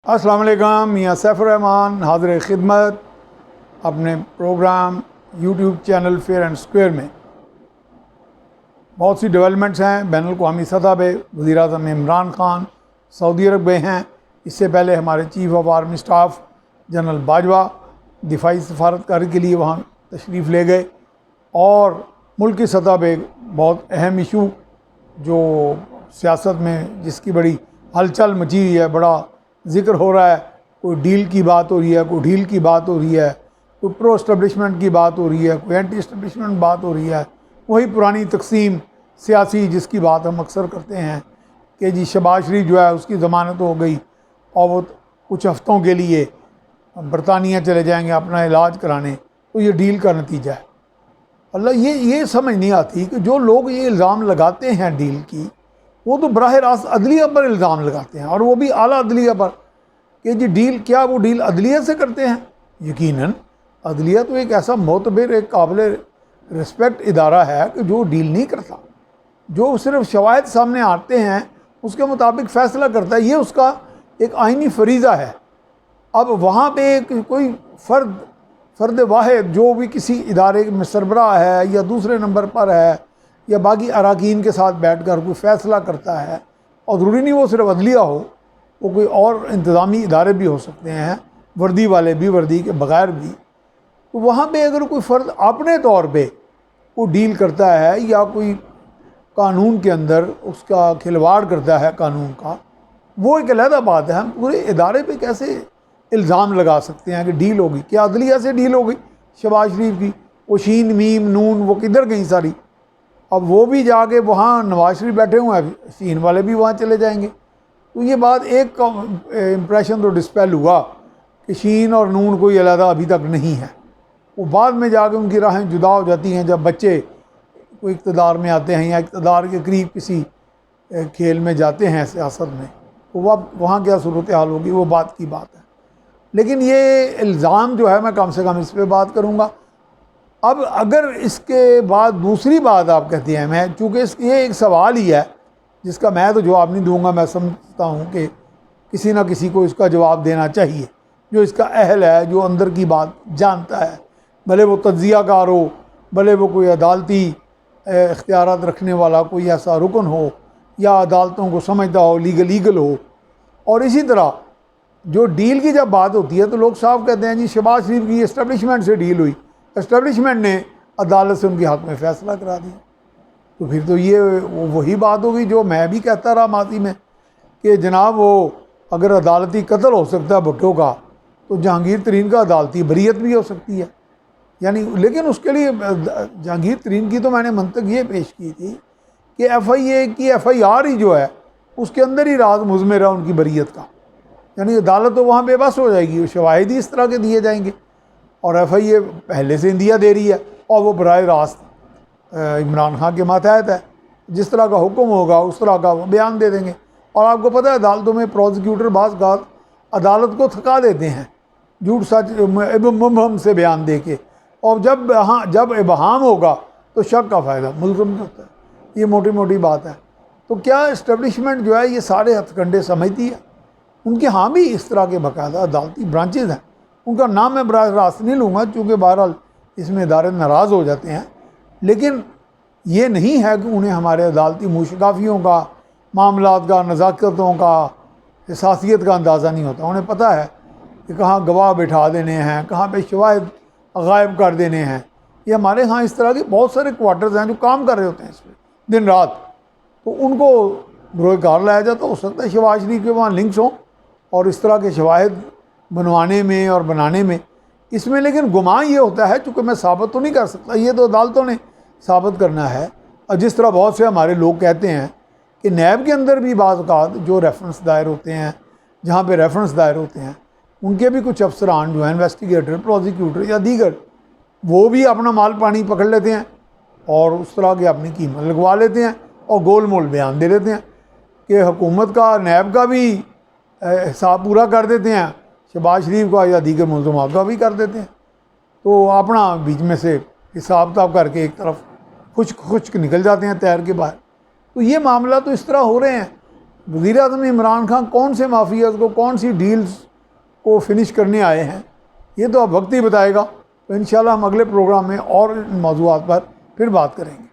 السلام علیکم، میاں سیف الرحمان حاضر خدمت اپنے programme YouTube channel Fair and Square میں۔ بہت سی ڈیولپمنٹس ہیں بین الاقوامی سطح پہ۔ وزیر اعظم عمران خان سعودی عرب گئے ہیں، اس سے پہلے ہمارے chief of army staff general Bajwa دفاعی سفارتکاری کے لیے وہاں تشریف لے گئے، اور ملک کی سطح پہ بہت اہم ایشو جو سیاست میں جس کی بڑی ہلچل مچی ہوئی ہے، بڑا ذکر ہو رہا ہے، کوئی ڈیل کی بات ہو رہی ہے، کوئی ڈیل کی بات ہو رہی ہے، کوئی پرو اسٹیبلشمنٹ کی بات ہو رہی ہے، کوئی اینٹی اسٹیبلشمنٹ بات ہو رہی ہے۔ وہی پرانی تقسیم سیاسی جس کی بات ہم اکثر کرتے ہیں کہ جی شہباز شریف جو ہے اس کی ضمانت ہو گئی اور وہ کچھ ہفتوں کے لیے برطانیہ چلے جائیں گے اپنا علاج کرانے، تو یہ ڈیل کا نتیجہ ہے۔ اللہ یہ سمجھ نہیں آتی کہ جو لوگ یہ الزام لگاتے ہیں ڈیل کی، وہ تو براہ راست عدلیہ پر الزام لگاتے ہیں، اور وہ بھی اعلیٰ عدلیہ پر کہ جی ڈیل کیا وہ ڈیل عدلیہ سے کرتے ہیں؟ یقیناً عدلیہ تو ایک ایسا معتبر ایک قابل رسپیکٹ ادارہ ہے کہ جو ڈیل نہیں کرتا، جو صرف شواہد سامنے آتے ہیں اس کے مطابق فیصلہ کرتا ہے، یہ اس کا ایک آئینی فریضہ ہے۔ اب وہاں پہ کوئی فرد واحد جو بھی کسی ادارے میں سربراہ ہے یا دوسرے نمبر پر ہے یا باقی اراکین کے ساتھ بیٹھ کر کوئی فیصلہ کرتا ہے، اور ضروری نہیں وہ صرف عدلیہ ہو، وہ کوئی اور انتظامی ادارے بھی ہو سکتے ہیں، وردی والے بھی، وردی کے بغیر بھی، تو وہاں پہ اگر کوئی فرد اپنے طور پہ وہ ڈیل کرتا ہے یا کوئی قانون کے اندر اس کا کھلواڑ کرتا ہے قانون کا، وہ ایک علیحدہ بات ہے۔ ہم پورے ادارے پہ کیسے الزام لگا سکتے ہیں کہ ڈیل ہوگی؟ کیا عدلیہ سے ڈیل ہوگی شہباز شریف کی؟ وہ شین میم نون وہ کدھر گئیں ساری؟ اب وہ بھی جا کے وہاں نواز شریف بیٹھے ہوئے ہیں، شین والے بھی وہاں چلے جائیں گے، تو یہ بات ایک امپریشن تو ڈسپیل ہوا کہ شین اور نون کوئی علیحدہ ابھی تک نہیں ہے۔ وہ بعد میں جا کے ان کی راہیں جدا ہو جاتی ہیں جب بچے کوئی اقتدار میں آتے ہیں یا اقتدار کے قریب کسی کھیل میں جاتے ہیں سیاست میں، تو وہاں کیا صورتحال ہوگی وہ بات کی بات ہے۔ لیکن یہ الزام جو ہے میں کم سے کم اس پہ بات کروں گا۔ اب اگر اس کے بعد دوسری بات آپ کہتے ہیں، میں چونکہ یہ ایک سوال ہی ہے جس کا میں تو جواب نہیں دوں گا، میں سمجھتا ہوں کہ کسی نہ کسی کو اس کا جواب دینا چاہیے جو اس کا اہل ہے، جو اندر کی بات جانتا ہے، بھلے وہ تجزیہ کار ہو، بھلے وہ کوئی عدالتی اختیارات رکھنے والا کوئی ایسا رکن ہو یا عدالتوں کو سمجھتا ہو، لیگل ہو۔ اور اسی طرح جو ڈیل کی جب بات ہوتی ہے تو لوگ صاف کہتے ہیں جی شہباز شریف کی اسٹیبلشمنٹ سے ڈیل ہوئی، اسٹیبلشمنٹ نے عدالت سے ان کے حق میں فیصلہ کرا دیا، تو پھر تو یہ وہی بات ہوگی جو میں بھی کہتا رہا ماضی میں کہ جناب وہ اگر عدالتی قتل ہو سکتا ہے بھٹو کا، تو جہانگیر ترین کا عدالتی بریت بھی ہو سکتی ہے۔ یعنی لیکن اس کے لیے جہانگیر ترین کی تو میں نے منطق یہ پیش کی تھی کہ ایف آئی اے کی ایف آئی آر ہی جو ہے اس کے اندر ہی راز مضمر ہے ان کی بریت کا، یعنی عدالت تو وہاں بے بس ہو جائے گی، شواہد ہی اس طرح کے دیے جائیں گے، اور ایف آئی اے پہلے سے اندیا دے رہی ہے اور وہ براہ راست عمران خان کے ماتحت ہے، جس طرح کا حکم ہوگا اس طرح کا وہ بیان دے دیں گے۔ اور آپ کو پتہ ہے عدالتوں میں پروزیکیوٹر بعض اوقات عدالت کو تھکا دیتے ہیں جھوٹ سچ مبہم سے بیان دے کے، اور جب ابہام ہوگا تو شک کا فائدہ ملزم میں ہوتا ہے۔ یہ موٹی موٹی بات ہے۔ تو کیا اسٹیبلشمنٹ جو ہے یہ سارے ہتھ کنڈے سمجھتی ہے؟ ان کے ہاں بھی اس طرح کے باقاعدہ عدالتی برانچز ہیں، ان کا نام میں براہ راست نہیں لوں گا چونکہ بہرحال اس میں ادارے ناراض ہو جاتے ہیں، لیکن یہ نہیں ہے کہ انہیں ہمارے عدالتی موشگافیوں کا، معاملات کا، نزاکتوں کا، حساسیت کا اندازہ نہیں ہوتا۔ انہیں پتہ ہے کہ کہاں گواہ بٹھا دینے ہیں، کہاں پہ شواہد غائب کر دینے ہیں۔ یہ ہمارے ہاں اس طرح کے بہت سارے کوارٹرز ہیں جو کام کر رہے ہوتے ہیں اس پہ دن رات، تو ان کو بروئے کار لایا جاتا۔ ہو سکتا ہے شہباز شریف کے وہاں لنکس ہوں اور اس طرح کے شواہد بنوانے میں اور بنانے میں، اس میں لیکن گمان یہ ہوتا ہے چونکہ میں ثابت تو نہیں کر سکتا، یہ تو عدالتوں نے ثابت کرنا ہے۔ اور جس طرح بہت سے ہمارے لوگ کہتے ہیں کہ نیب کے اندر بھی بعض اوقات جو ریفرنس دائر ہوتے ہیں، جہاں پہ ریفرنس دائر ہوتے ہیں، ان کے بھی کچھ افسران جو ہیں انویسٹیگیٹر، پروزیکیوٹر یا دیگر، وہ بھی اپنا مال پانی پکڑ لیتے ہیں اور اس طرح کے اپنی قیمت لگوا لیتے ہیں اور گول مول بیان دے دیتے ہیں کہ حکومت کا، نیب کا بھی حساب پورا کر دیتے ہیں، شہباز شریف کا یا دیگر ملزمات کا بھی کر دیتے ہیں، تو اپنا بیچ میں سے حساب کتاب کر کے ایک طرف خشک نکل جاتے ہیں تیر کے باہر۔ تو یہ معاملہ تو اس طرح ہو رہے ہیں۔ وزیر اعظم عمران خان کون سے مافیاز کو کون سی ڈیلز کو فنش کرنے آئے ہیں یہ تو اب وقت ہی بتائے گا. تو انشاءاللہ ہم اگلے پروگرام میں اور ان موضوعات پر پھر بات کریں گے.